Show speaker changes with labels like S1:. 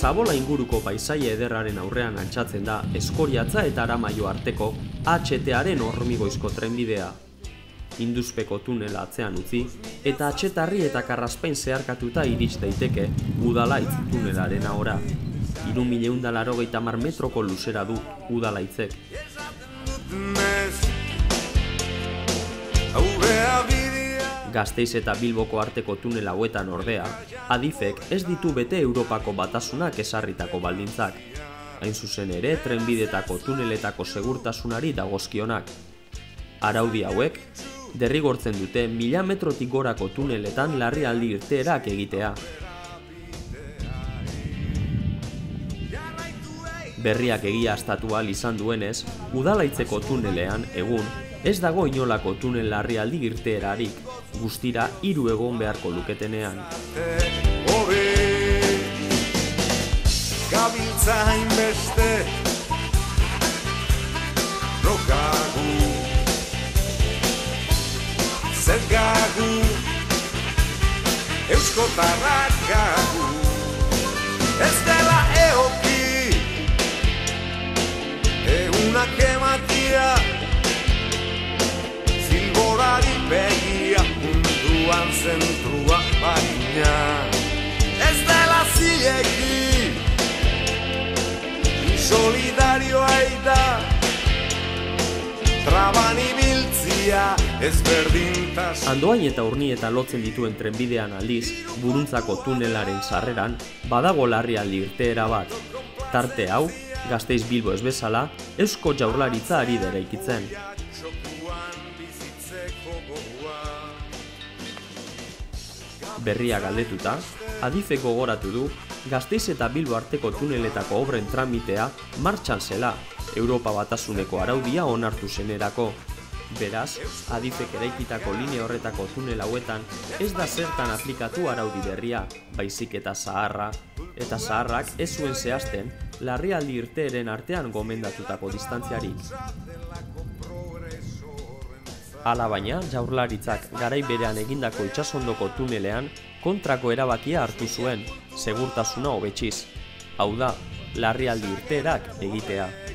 S1: Zabola inguruko paisaia ederraren aurrean altxatzen da Eskoriatza eta Aramaio arteko HT-aren hormigoizko trenbidea. Induzpeko tunela atzean utzi eta Atxetarri eta Karraspain zeharkatuta irits daiteke Udalaitz tunelaren ahora. 3.180 metroko luzera du Udalaitzek. Gasteiz eta Bilboko arteko tunel hauetan ordea, Adifek ez ditu bete Europako Batasunak ezarritako baldintzak. Hain zuzen ere, trenbidetako tuneletako segurtasunari dagozkionak. Araudi hauek, derrigortzen dute 1000 metrotik gorako tuneletan larrialdi irteerak egitea. Berriak egiaztatu ahal izan duenez, Udalaitzeko tunelean, egun, ez dago inolako tunel larrialdi irteerarik, guztira 3 egon beharko luketenean. Gabiltza hainbeste rokagu zergagu euskotarrak gagu ez dela eoki egunak ematia zilborari begia munduan zentrua baina ez dela zilegi solidarioa da traban ibiltzia ezberdintasun. Andoain eta Urnieta lotzen dituen trenbidean aldiz, Buruntzako tunelaren sarreran, badago larrialdi irteera bat. Tarte hau, Gasteiz Bilbo ez bezala, Eusko Jaurlaritza ari da eraikitzen. Berria galdetuta, Adifek gogoratu du, Gasteiz eta Bilbo arteko tuneletako obren tramitea martxan zela, Europa Batasuneko araudia onartu zenerako. Beraz, Adifek eraikitako linea horretako tunel hauetan ez da zertan aplikatu araudi berria, baizik eta zaharra, eta zaharrak ez zuen zehazten larrialdi irteeren artean gomendatutako distantziarik. Hala baina, Jaurlaritzak garai berean egindako itsasondoko tunelean kontrako erabakia hartu zuen, segurtasuna hobetsiz. Hau da, larrialdi irteerak egitea.